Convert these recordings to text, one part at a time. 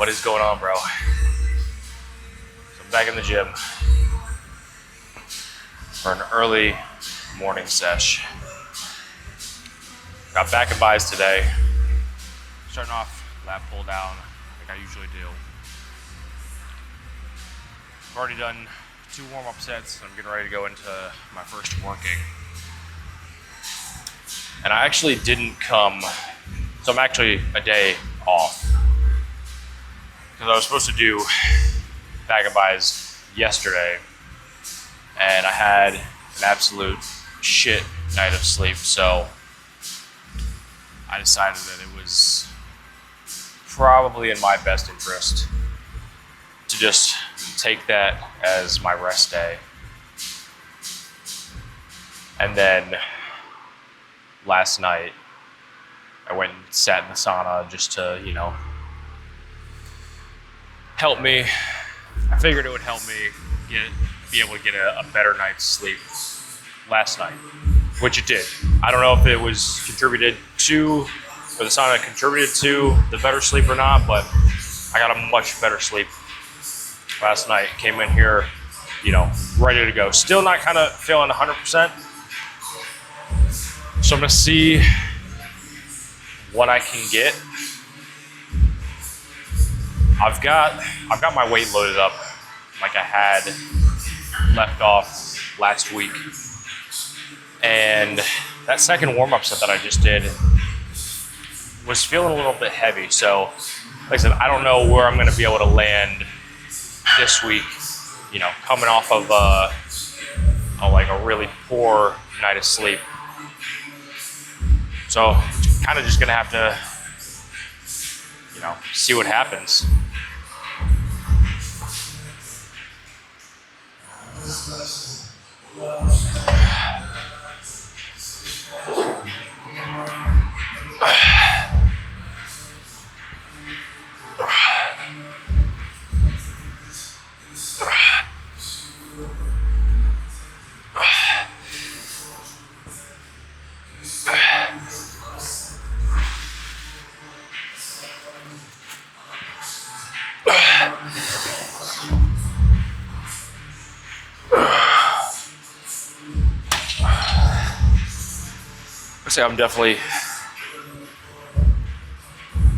What is going on, bro? So I'm back in the gym for an early morning sesh. Got back and buys today. Starting off lat pull down like I usually do. I've already done 2 warm-up sets. I'm getting ready to go into my first working. And I actually didn't come, so I'm actually a day off. Because I was supposed to do back and buys yesterday, and I had an absolute shit night of sleep, so I decided that it was probably in my best interest to just take that as my rest day. And then last night, I went and sat in the sauna just to, help me. I figured it would help me be able to get a better night's sleep last night, which it did. I don't know if it was contributed to, or the sauna contributed to the better sleep or not, but I got a much better sleep last night. Came in here, ready to go. Still not kind of feeling 100%. So I'm gonna see what I can get. I've got my weight loaded up like I had left off last week. And that second warm-up set that I just did was feeling a little bit heavy. So, like I said, I don't know where I'm gonna be able to land this week, coming off of a really poor night of sleep. So, kind of just gonna have to, see what happens. I'd say I'm definitely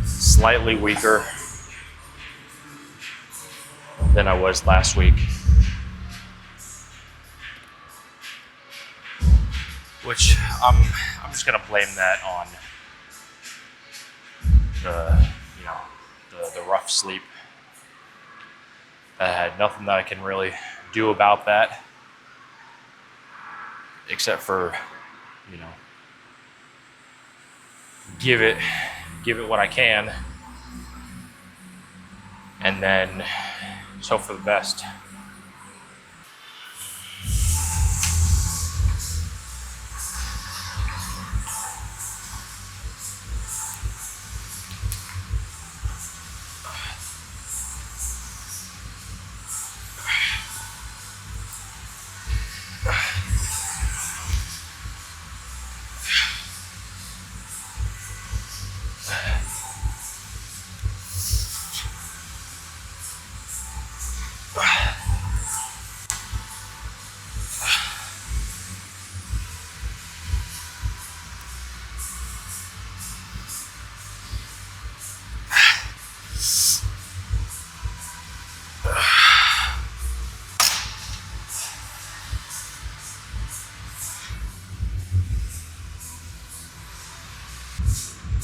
slightly weaker than I was last week, which I'm just gonna blame that on the rough sleep. I had nothing that I can really do about that, except for give it what I can, and then just hope for the best.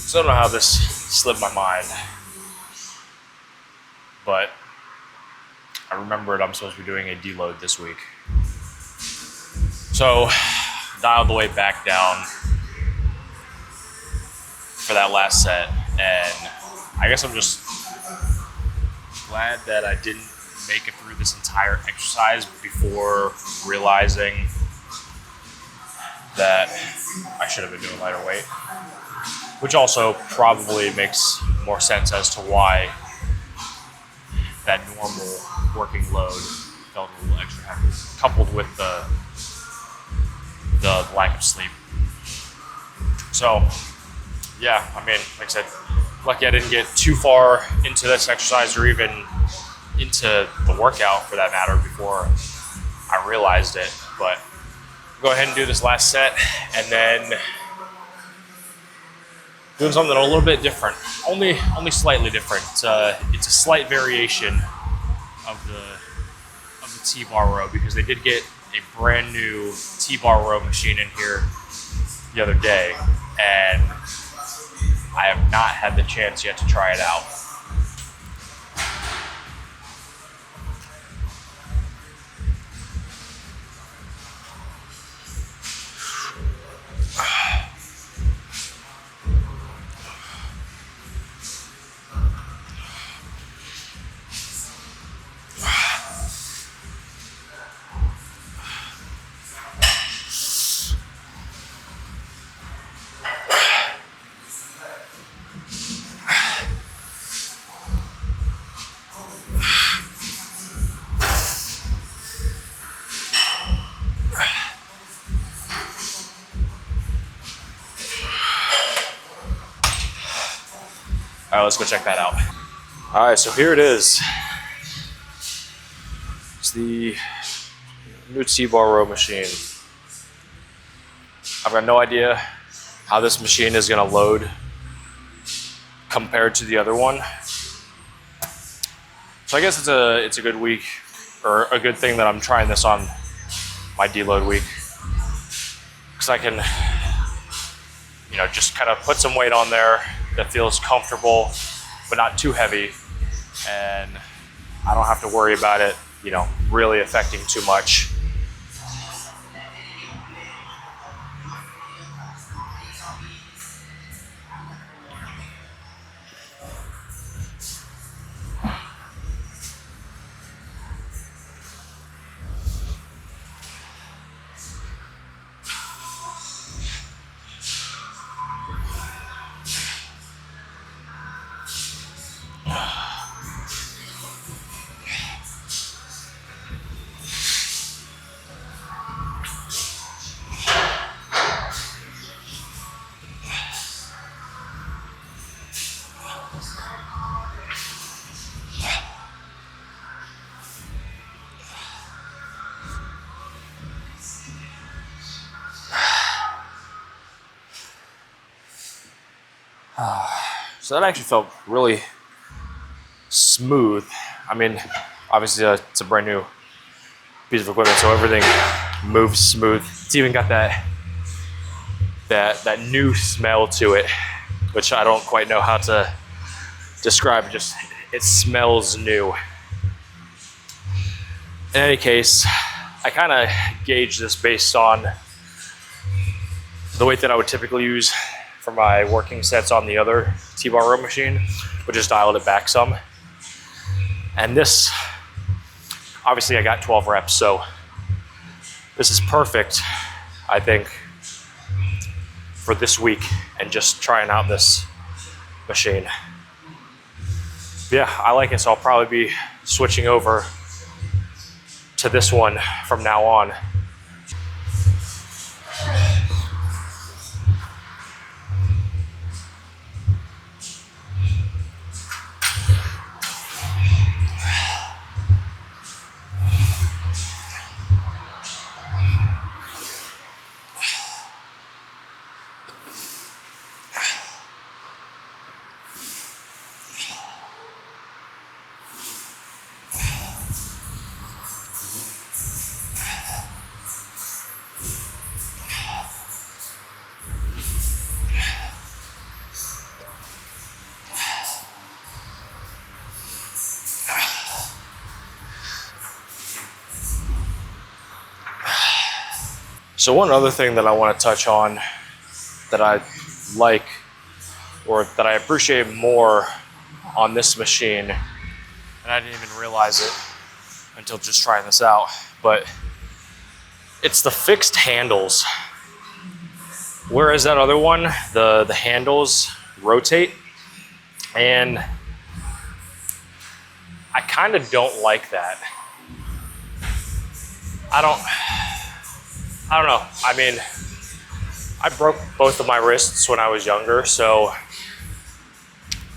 So I don't know how this slipped my mind, but I remembered I'm supposed to be doing a deload this week. So dialed the way back down for that last set, and I guess I'm just glad that I didn't make it through this entire exercise before realizing that I should have been doing lighter weight. Which also probably makes more sense as to why that normal working load felt a little extra heavy, coupled with the lack of sleep. So, yeah, I mean, like I said, lucky I didn't get too far into this exercise or even into the workout for that matter before I realized it. But go ahead and do this last set, and then doing something a little bit different, only slightly different. It's a slight variation of the T-bar row, because they did get a brand new T-bar row machine in here the other day, and I have not had the chance yet to try it out. All right, let's go check that out. All right, so here it is. It's the new T-bar row machine. I've got no idea how this machine is gonna load compared to the other one. So I guess it's a good week, or a good thing that I'm trying this on my deload week, because I can, just kind of put some weight on there that feels comfortable, but not too heavy, and I don't have to worry about it, really affecting too much. So that actually felt really smooth. I mean, obviously it's a brand new piece of equipment, so everything moves smooth. It's even got that new smell to it, which I don't quite know how to describe. Just, it smells new. In any case, I kind of gauge this based on the weight that I would typically use for my working sets on the other T-bar row machine, but just dialed it back some. And this, obviously I got 12 reps, so this is perfect, I think, for this week and just trying out this machine. Yeah, I like it, so I'll probably be switching over to this one from now on. So one other thing that I want to touch on that I like, or that I appreciate more on this machine, and I didn't even realize it until just trying this out, but it's the fixed handles. Whereas that other one, the handles rotate, and I kind of don't like that. I don't know. I mean, I broke both of my wrists when I was younger, so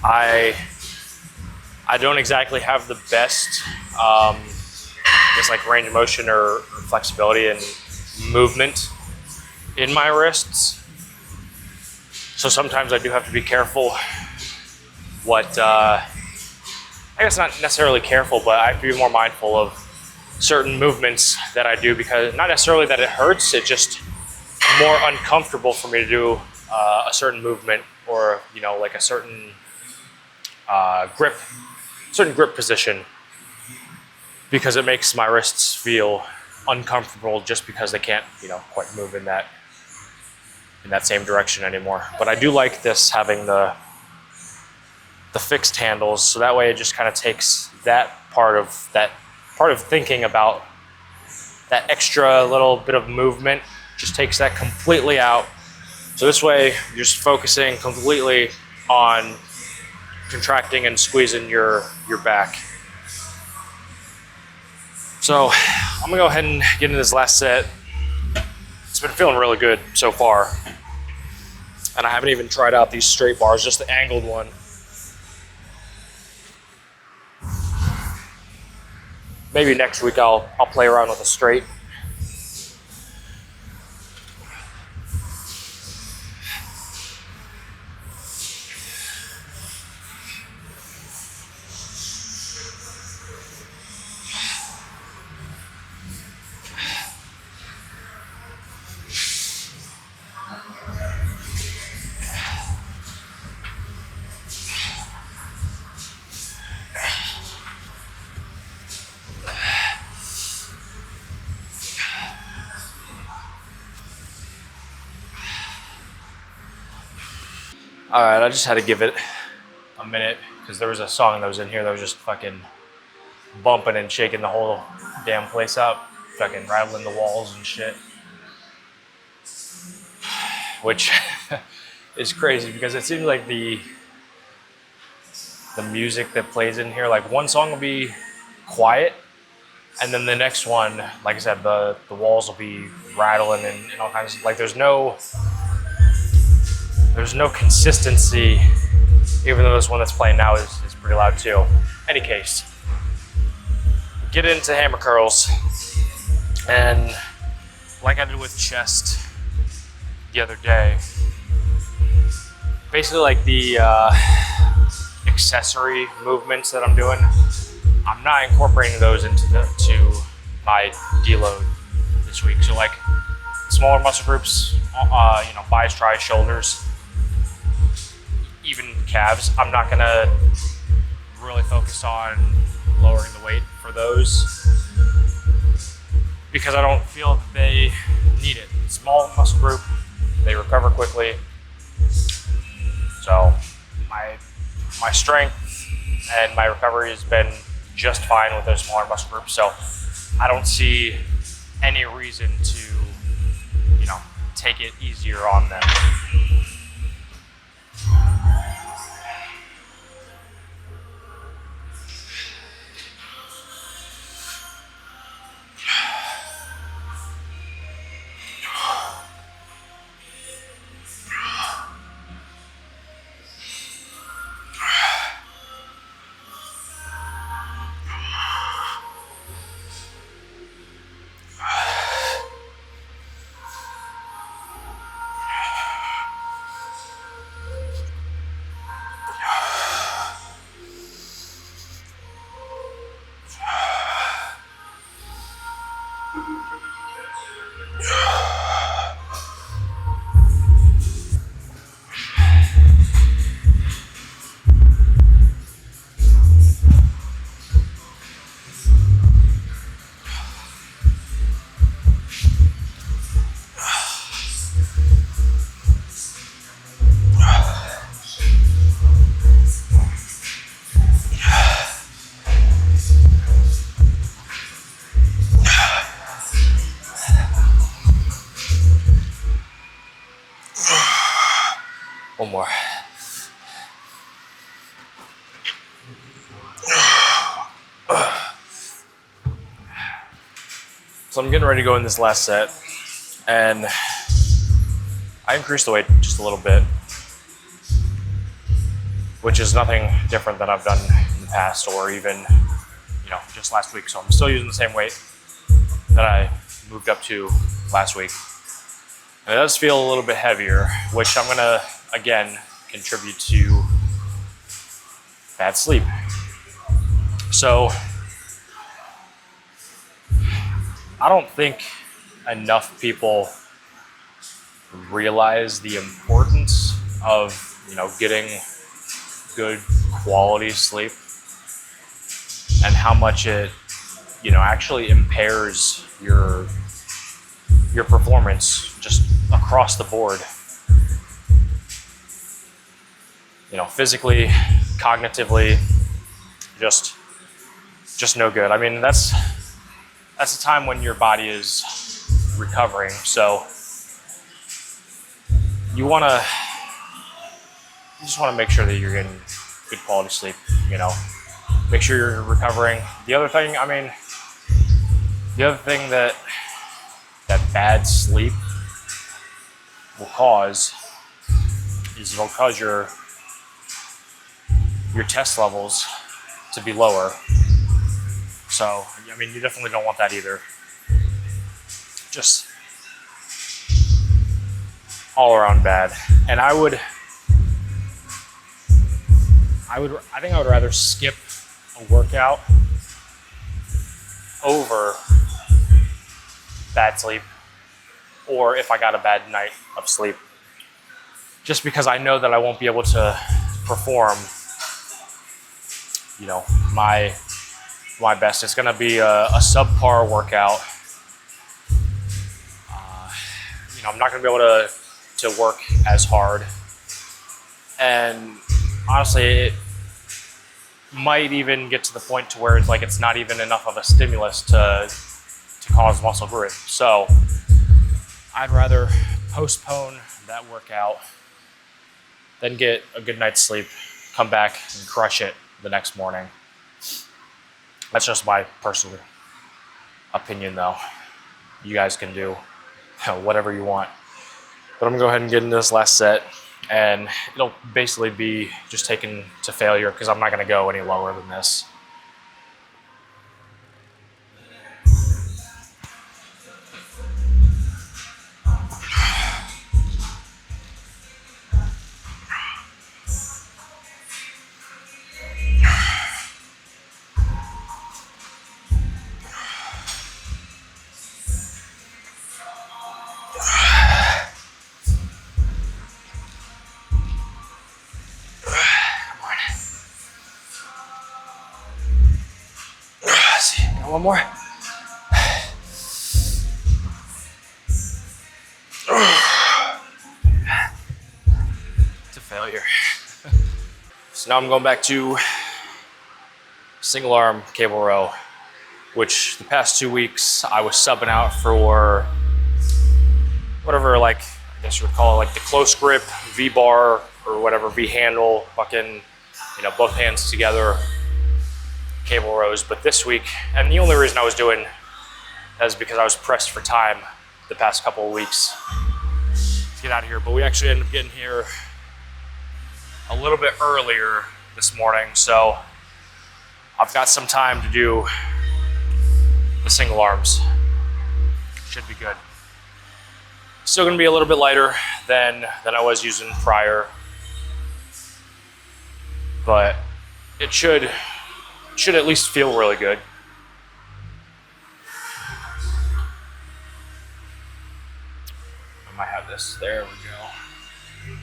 I don't exactly have the best, I guess, like range of motion or flexibility and movement in my wrists. So sometimes I do have to be careful what, I guess not necessarily careful, but I have to be more mindful of certain movements that I do, because not necessarily that it hurts, it's just more uncomfortable for me to do a certain movement, or, you know, like a certain grip position, because it makes my wrists feel uncomfortable just because they can't, you know, quite move in that same direction anymore. But I do like this, having the fixed handles, so that way it just kind of takes that part of thinking about that extra little bit of movement, just takes that completely out. So this way you're just focusing completely on contracting and squeezing your back. So I'm gonna go ahead and get into this last set. It's been feeling really good so far, and I haven't even tried out these straight bars, just the angled one. Maybe next week I'll play around with a straight. All right, I just had to give it a minute because there was a song that was in here that was just fucking bumping and shaking the whole damn place up, fucking rattling the walls and shit. Which is crazy because it seems like the music that plays in here, like one song will be quiet, and then the next one, like I said, the walls will be rattling and all kinds of, like there's no consistency, even though this one that's playing now is pretty loud too. Any case, get into hammer curls, and like I did with chest the other day, basically like the accessory movements that I'm doing, I'm not incorporating those into my deload this week. So like smaller muscle groups, you know, biceps, tris, shoulders, even calves, I'm not gonna really focus on lowering the weight for those because I don't feel that they need it. Small muscle group, they recover quickly. So my strength and my recovery has been just fine with those smaller muscle groups. So I don't see any reason to, you know, take it easier on them. One more. So I'm getting ready to go in this last set, and I increased the weight just a little bit. which is nothing different than I've done in the past or even, just last week. So I'm still using the same weight that I moved up to last week. And it does feel a little bit heavier, which I'm gonna, again, contribute to bad sleep. So I don't think enough people realize the importance of, getting good quality sleep and how much it, actually impairs your performance just across the board. Physically, cognitively, just no good. I mean, that's a time when your body is recovering. So you just want to make sure that you're getting good quality sleep, make sure you're recovering. The other thing that bad sleep will cause is it'll cause your test levels to be lower. So, you definitely don't want that either. Just all around bad. And I think I would rather skip a workout over bad sleep, or if I got a bad night of sleep, just because I know that I won't be able to perform, my best. It's gonna be a subpar workout. I'm not gonna be able to work as hard, and honestly, it might even get to the point to where it's not even enough of a stimulus to cause muscle growth. So I'd rather postpone that workout than get a good night's sleep, come back and crush it the next morning. That's just my personal opinion, though. You guys can do whatever you want. But I'm gonna go ahead and get into this last set, and it'll basically be just taken to failure because I'm not gonna go any lower than this. One more. To failure. So now I'm going back to single arm cable row, which the past 2 weeks I was subbing out for whatever, I guess you would call it the close grip, V-bar, or whatever, V-handle, fucking, both hands together, cable rows. But this week, and the only reason I was doing that is because I was pressed for time the past couple of weeks to get out of here. But we actually ended up getting here a little bit earlier this morning, so I've got some time to do the single arms. Should be good. Still gonna be a little bit lighter than I was using prior, but it should at least feel really good. I might have this. There we go.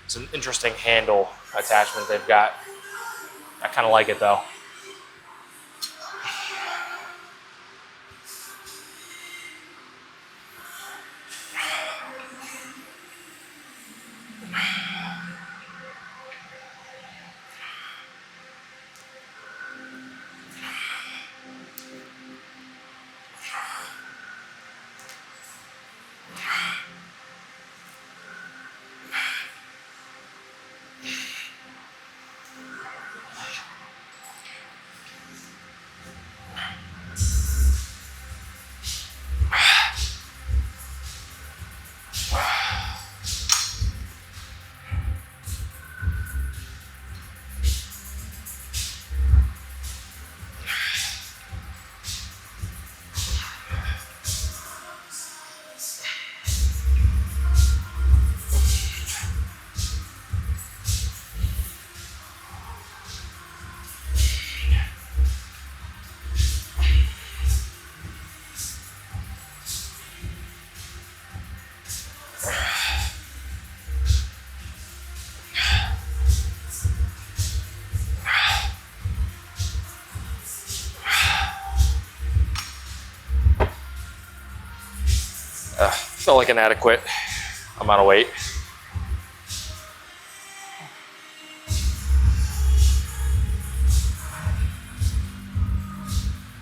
It's an interesting handle attachment they've got. I kind of like it though. Felt like an adequate amount of weight.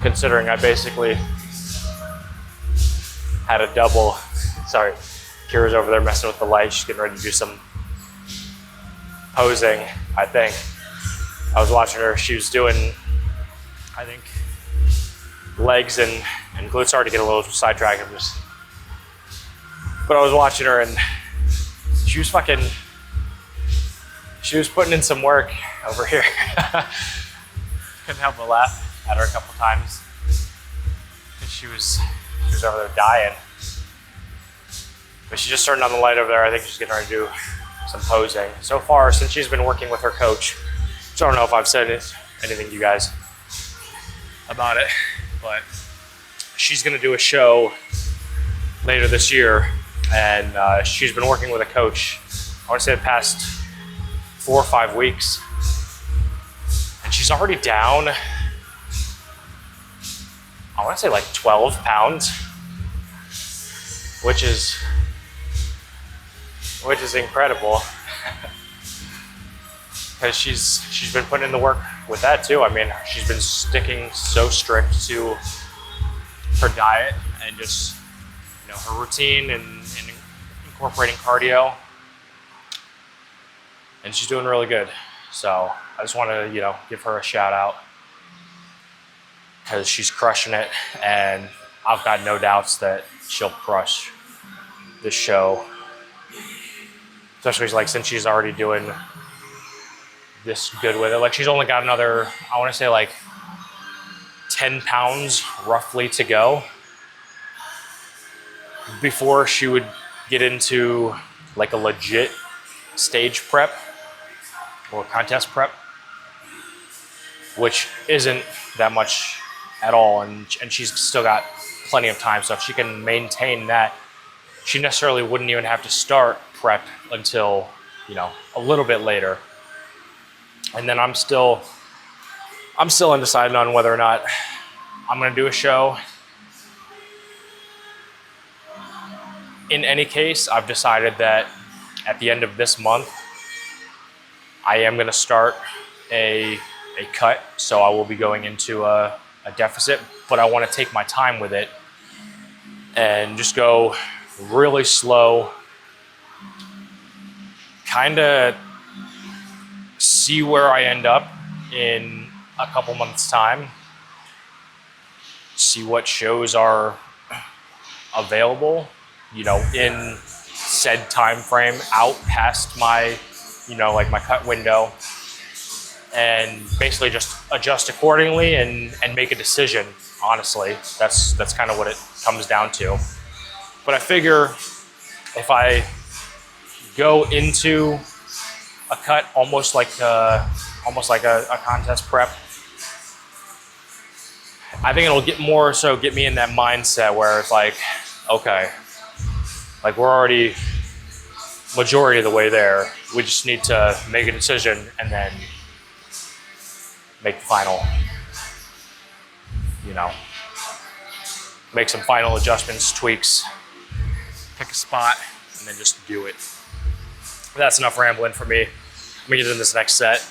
Considering I basically had a double. Sorry, Kira's over there messing with the light. She's getting ready to do some posing, I think. I was watching her. She was doing, I think, legs and glutes. Sorry to get a little sidetracked. But I was watching her and she was putting in some work over here. Couldn't help but laugh at her a couple times. And she was over there dying. But she just turned on the light over there. I think she's getting ready to do some posing. So far, since she's been working with her coach, so I don't know if I've said anything to you guys about it, but she's gonna do a show later this year, and she's been working with a coach, I wanna say the past 4 or 5 weeks, and she's already down, I wanna say like 12 pounds, which is incredible. Because she's been putting in the work with that too. I mean, she's been sticking so strict to her diet and just, you know, her routine and incorporating cardio. And she's doing really good. So I just want to, you know, give her a shout out because she's crushing it, and I've got no doubts that she'll crush this show. Especially like since she's already doing this good with it. Like she's only got another, I want to say like 10 pounds roughly to go before she would get into like a legit stage prep or contest prep, which isn't that much at all. And she's still got plenty of time. So if she can maintain that, she necessarily wouldn't even have to start prep until, you know, a little bit later. And then I'm still undecided on whether or not I'm going to do a show. In any case, I've decided that at the end of this month, I am going to start a cut. So I will be going into a deficit, but I want to take my time with it and just go really slow, kind of see where I end up in a couple months' time, see what shows are available, you know, in said time frame, out past my, you know, like my cut window, and basically just adjust accordingly and make a decision. Honestly, that's kind of what it comes down to. But I figure if I go into a cut almost like a contest prep, I think it'll get me in that mindset where it's like, okay, like we're already majority of the way there. We just need to make a decision and then make the final, you know, make some final adjustments, tweaks, pick a spot, and then just do it. That's enough rambling for me. Let me get into this next set.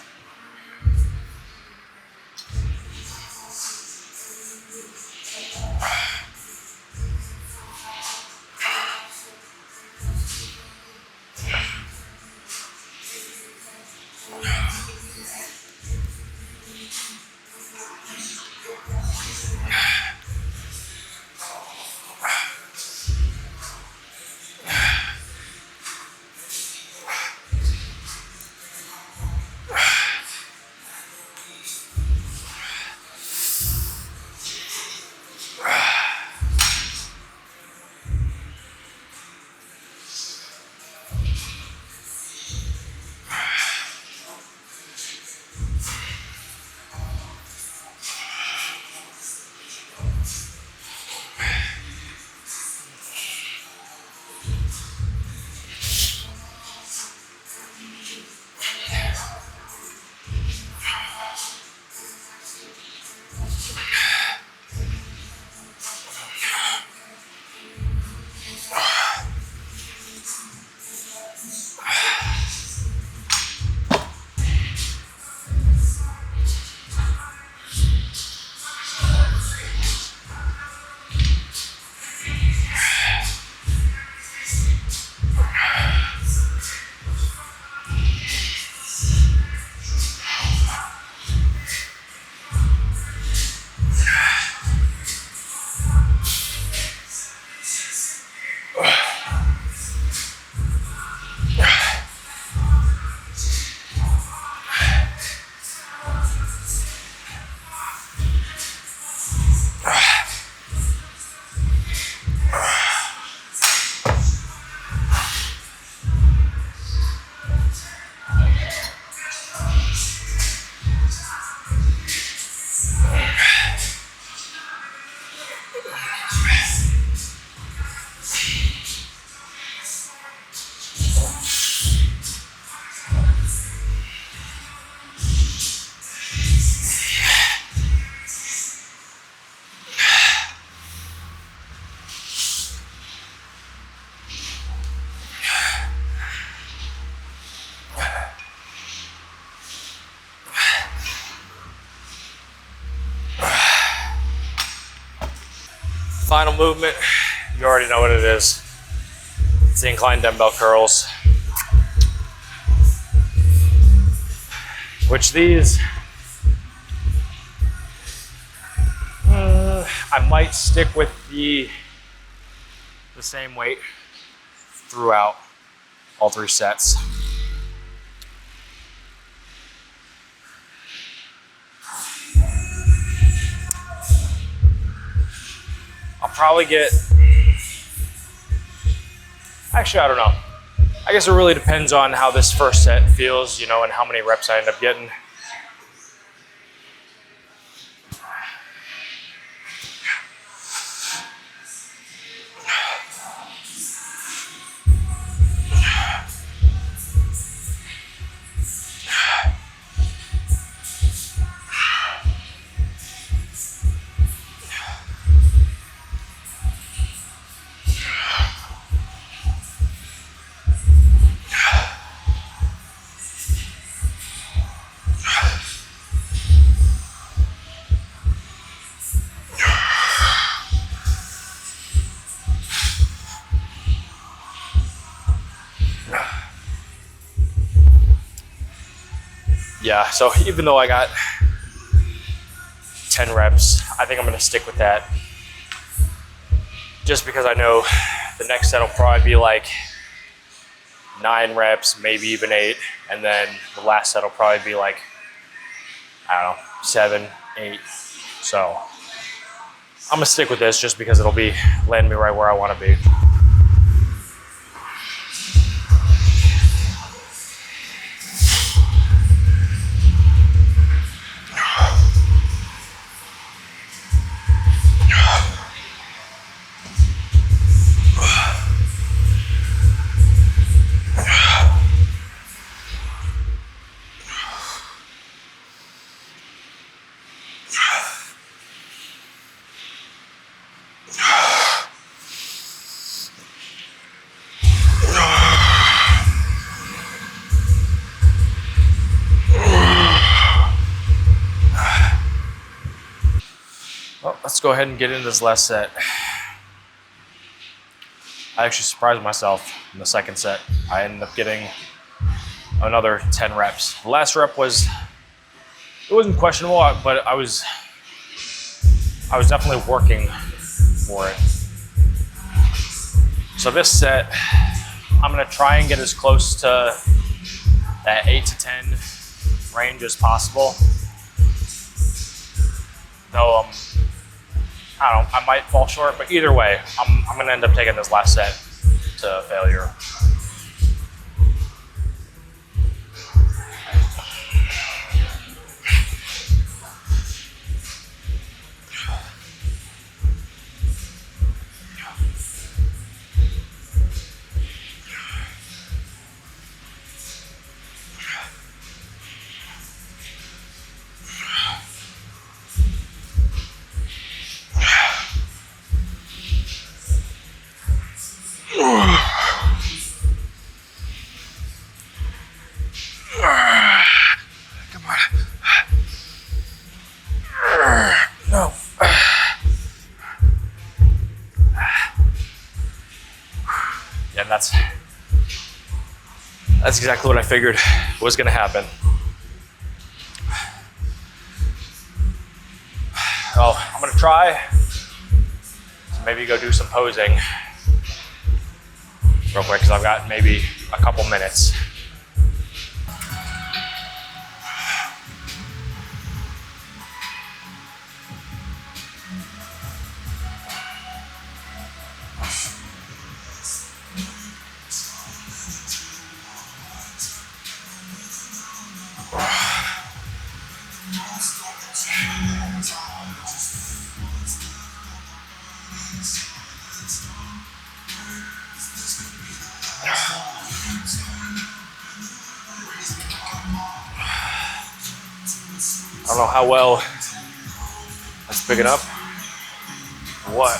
Final movement, you already know what it is. It's the incline dumbbell curls. Which these, I might stick with the same weight throughout all 3 sets. I'll probably get, actually, I don't know. I guess it really depends on how this first set feels, you know, and how many reps I end up getting. Yeah, so even though I got 10 reps, I think I'm gonna stick with that. Just because I know the next set will probably be like 9 reps, maybe even 8. And then the last set will probably be like, I don't know, 7, 8. So I'm gonna stick with this just because it'll be landing me right where I wanna be. Well, let's go ahead and get into this last set. I actually surprised myself in the second set. I ended up getting another 10 reps. The last rep was, it wasn't questionable, but I was definitely working for it. So this set, I'm gonna try and get as close to that 8 to 10 range as possible. Though I don't know, I might fall short, but either way, I'm gonna end up taking this last set to failure. Come on. No. Yeah, that's exactly what I figured was gonna happen. So I'm gonna try to maybe go do some posing real quick because I've got maybe a couple minutes. I don't know how well that's picking up. What?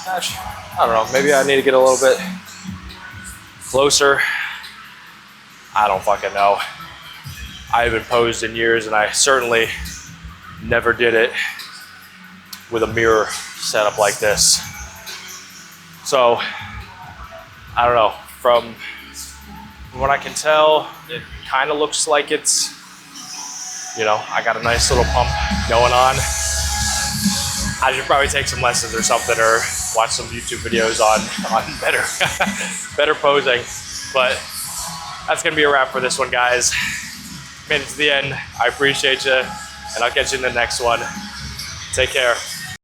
Gosh, I don't know. Maybe I need to get a little bit closer. I don't fucking know. I haven't posed in years, and I certainly never did it with a mirror setup like this. So, I don't know, from what I can tell, it kind of looks like it's, you know, I got a nice little pump going on. I should probably take some lessons or something, or watch some YouTube videos on better, better posing. But that's gonna be a wrap for this one, guys. Made it to the end. I appreciate you, and I'll catch you in the next one. Take care.